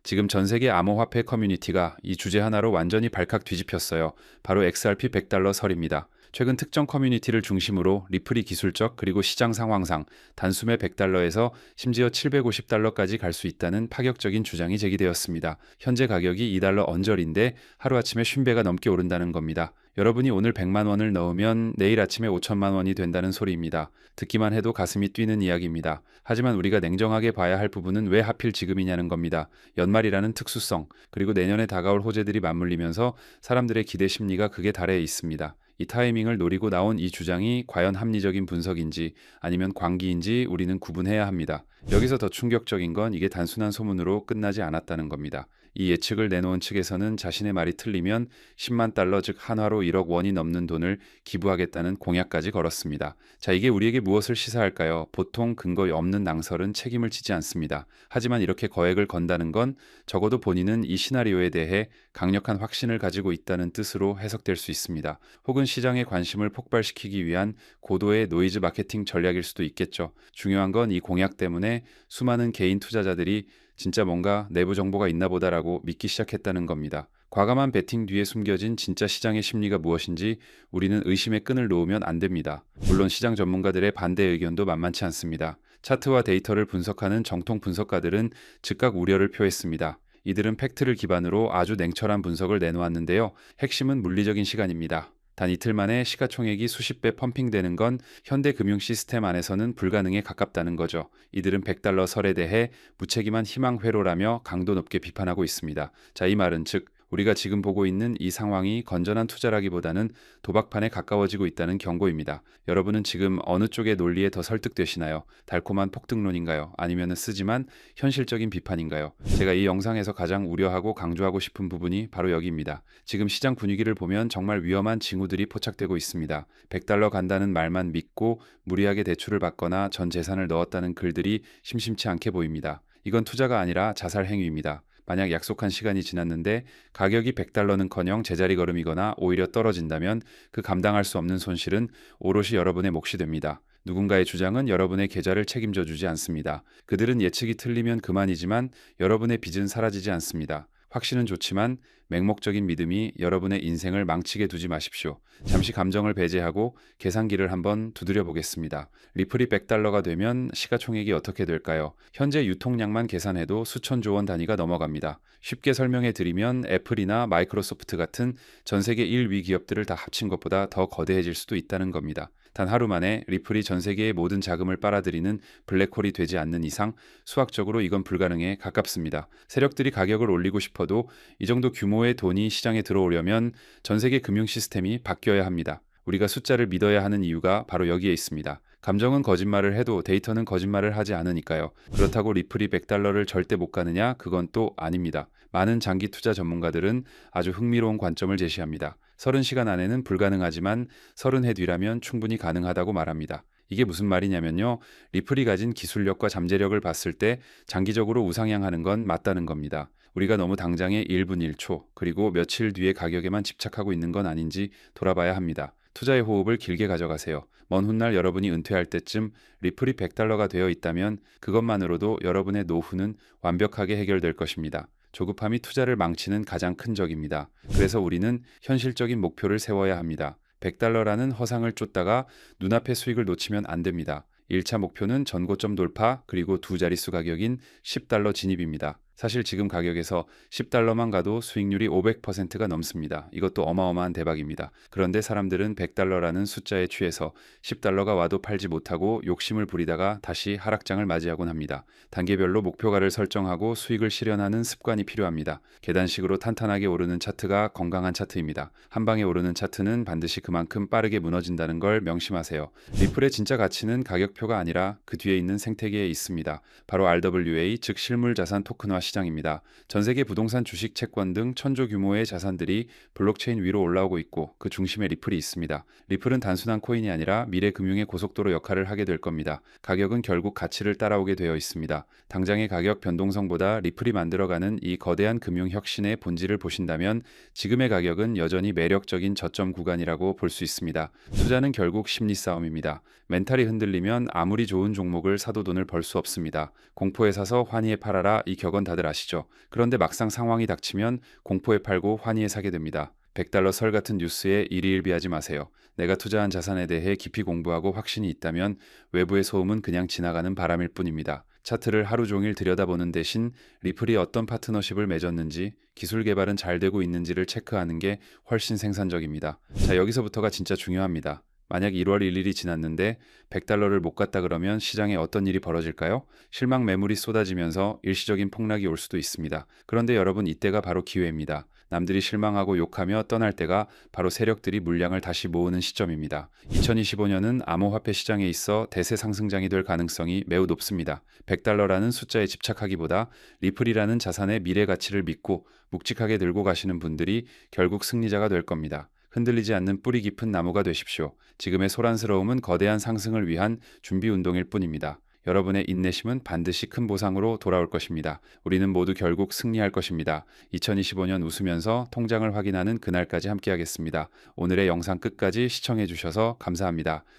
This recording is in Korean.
지금 전 세계 암호화폐 커뮤니티가 이 주제 하나로 완전히 발칵 뒤집혔어요. 바로 XRP 100달러 설입니다. 최근 특정 커뮤니티를 중심으로 리플이 기술적 그리고 시장 상황상 단숨에 100달러에서 심지어 750달러까지 갈 수 있다는 파격적인 주장이 제기되었습니다. 현재 가격이 2달러 언저리인데 하루아침에 50배가 넘게 오른다는 겁니다. 여러분이 오늘 100만 원을 넣으면 내일 아침에 5천만 원이 된다는 소리입니다. 듣기만 해도 가슴이 뛰는 이야기입니다. 하지만 우리가 냉정하게 봐야 할 부분은 왜 하필 지금이냐는 겁니다. 연말이라는 특수성, 그리고 내년에 다가올 호재들이 맞물리면서 사람들의 기대 심리가 극에 달해 있습니다. 이 타이밍을 노리고 나온 이 주장이 과연 합리적인 분석인지 아니면 광기인지 우리는 구분해야 합니다. 여기서 더 충격적인 건 이게 단순한 소문으로 끝나지 않았다는 겁니다. 이 예측을 내놓은 측에서는 자신의 말이 틀리면 10만 달러 즉 한화로 1억 원이 넘는 돈을 기부하겠다는 공약까지 걸었습니다. 자, 이게 우리에게 무엇을 시사할까요? 보통 근거 없는 낭설은 책임을 지지 않습니다. 하지만 이렇게 거액을 건다는 건 적어도 본인은 이 시나리오에 대해 강력한 확신을 가지고 있다는 뜻으로 해석될 수 있습니다. 혹은 시장의 관심을 폭발시키기 위한 고도의 노이즈 마케팅 전략일 수도 있겠죠. 중요한 건 이 공약 때문에 수많은 개인 투자자들이 진짜 뭔가 내부 정보가 있나 보다라고 믿기 시작했다는 겁니다. 과감한 베팅 뒤에 숨겨진 진짜 시장의 심리가 무엇인지 우리는 의심의 끈을 놓으면 안 됩니다. 물론 시장 전문가들의 반대 의견도 만만치 않습니다. 차트와 데이터를 분석하는 정통 분석가들은 즉각 우려를 표했습니다. 이들은 팩트를 기반으로 아주 냉철한 분석을 내놓았는데요. 핵심은 물리적인 시간입니다. 단 이틀 만에 시가총액이 수십 배 펌핑되는 건 현대 금융 시스템 안에서는 불가능에 가깝다는 거죠. 이들은 100달러 설에 대해 무책임한 희망 회로라며 강도 높게 비판하고 있습니다. 자, 이 말은 즉 우리가 지금 보고 있는 이 상황이 건전한 투자라기보다는 도박판에 가까워지고 있다는 경고입니다. 여러분은 지금 어느 쪽의 논리에 더 설득되시나요? 달콤한 폭등론인가요? 아니면 쓰지만 현실적인 비판인가요? 제가 이 영상에서 가장 우려하고 강조하고 싶은 부분이 바로 여기입니다. 지금 시장 분위기를 보면 정말 위험한 징후들이 포착되고 있습니다. 100달러 간다는 말만 믿고 무리하게 대출을 받거나 전 재산을 넣었다는 글들이 심심치 않게 보입니다. 이건 투자가 아니라 자살 행위입니다. 만약 약속한 시간이 지났는데 가격이 100달러는커녕 제자리 걸음이거나 오히려 떨어진다면 그 감당할 수 없는 손실은 오롯이 여러분의 몫이 됩니다. 누군가의 주장은 여러분의 계좌를 책임져 주지 않습니다. 그들은 예측이 틀리면 그만이지만 여러분의 빚은 사라지지 않습니다. 확신은 좋지만 맹목적인 믿음이 여러분의 인생을 망치게 두지 마십시오. 잠시 감정을 배제하고 계산기를 한번 두드려 보겠습니다. 리플이 100달러가 되면 시가총액이 어떻게 될까요? 현재 유통량만 계산해도 수천조 원 단위가 넘어갑니다. 쉽게 설명해 드리면 애플이나 마이크로소프트 같은 전 세계 1위 기업들을 다 합친 것보다 더 거대해질 수도 있다는 겁니다. 단 하루 만에 리플이 전 세계의 모든 자금을 빨아들이는 블랙홀이 되지 않는 이상 수학적으로 이건 불가능에 가깝습니다. 세력들이 가격을 올리고 싶어도 이 정도 규모의 돈이 시장에 들어오려면 전 세계 금융 시스템이 바뀌어야 합니다. 우리가 숫자를 믿어야 하는 이유가 바로 여기에 있습니다. 감정은 거짓말을 해도 데이터는 거짓말을 하지 않으니까요. 그렇다고 리플이 100달러를 절대 못 가느냐? 그건 또 아닙니다. 많은 장기 투자 전문가들은 아주 흥미로운 관점을 제시합니다. 30시간 안에는 불가능하지만 30해 뒤라면 충분히 가능하다고 말합니다. 이게 무슨 말이냐면요. 리플이 가진 기술력과 잠재력을 봤을 때 장기적으로 우상향하는 건 맞다는 겁니다. 우리가 너무 당장의 1분 1초 그리고 며칠 뒤의 가격에만 집착하고 있는 건 아닌지 돌아봐야 합니다. 투자의 호흡을 길게 가져가세요. 먼 훗날 여러분이 은퇴할 때쯤 리플이 100달러가 되어 있다면 그것만으로도 여러분의 노후는 완벽하게 해결될 것입니다. 조급함이 투자를 망치는 가장 큰 적입니다. 그래서 우리는 현실적인 목표를 세워야 합니다. 100달러라는 허상을 쫓다가 눈앞의 수익을 놓치면 안 됩니다. 1차 목표는 전고점 돌파 그리고 두 자릿수 가격인 10달러 진입입니다. 사실 지금 가격에서 10달러만 가도 수익률이 500%가 넘습니다. 이것도 어마어마한 대박입니다. 그런데 사람들은 100달러라는 숫자에 취해서 10달러가 와도 팔지 못하고 욕심을 부리다가 다시 하락장을 맞이하곤 합니다. 단계별로 목표가를 설정하고 수익을 실현하는 습관이 필요합니다. 계단식으로 탄탄하게 오르는 차트가 건강한 차트입니다. 한 방에 오르는 차트는 반드시 그만큼 빠르게 무너진다는 걸 명심하세요. 리플의 진짜 가치는 가격표가 아니라 그 뒤에 있는 생태계에 있습니다. 바로 RWA 즉 실물자산 토큰화 시장입니다. 전 세계 부동산, 주식, 채권 등 천조 규모의 자산들이 블록체인 위로 올라오고 있고 그 중심에 리플이 있습니다. 리플은 단순한 코인이 아니라 미래 금융의 고속도로 역할을 하게 될 겁니다. 가격은 결국 가치를 따라오게 되어 있습니다. 당장의 가격 변동성보다 리플이 만들어가는 이 거대한 금융 혁신의 본질을 보신다면 지금의 가격은 여전히 매력적인 저점 구간이라고 볼 수 있습니다. 투자는 결국 심리 싸움입니다. 멘탈이 흔들리면 아무리 좋은 종목을 사도 돈을 벌 수 없습니다. 공포에 사서 환희에 팔아라 이 격언 다들 아시죠? 그런데 막상 상황이 닥치면 공포에 팔고 환희에 사게 됩니다. 100달러 설 같은 뉴스에 일희일비하지 마세요. 내가 투자한 자산에 대해 깊이 공부하고 확신이 있다면 외부의 소음은 그냥 지나가는 바람일 뿐입니다. 차트를 하루 종일 들여다보는 대신 리플이 어떤 파트너십을 맺었는지, 기술 개발은 잘 되고 있는지를 체크하는 게 훨씬 생산적입니다. 자, 여기서부터가 진짜 중요합니다. 만약 1월 1일이 지났는데 100달러를 못 갔다 그러면 시장에 어떤 일이 벌어질까요? 실망 매물이 쏟아지면서 일시적인 폭락이 올 수도 있습니다. 그런데 여러분, 이때가 바로 기회입니다. 남들이 실망하고 욕하며 떠날 때가 바로 세력들이 물량을 다시 모으는 시점입니다. 2025년은 암호화폐 시장에 있어 대세 상승장이 될 가능성이 매우 높습니다. 100달러라는 숫자에 집착하기보다 리플이라는 자산의 미래 가치를 믿고 묵직하게 들고 가시는 분들이 결국 승리자가 될 겁니다. 흔들리지 않는 뿌리 깊은 나무가 되십시오. 지금의 소란스러움은 거대한 상승을 위한 준비 운동일 뿐입니다. 여러분의 인내심은 반드시 큰 보상으로 돌아올 것입니다. 우리는 모두 결국 승리할 것입니다. 2025년 웃으면서 통장을 확인하는 그날까지 함께하겠습니다. 오늘의 영상 끝까지 시청해 주셔서 감사합니다.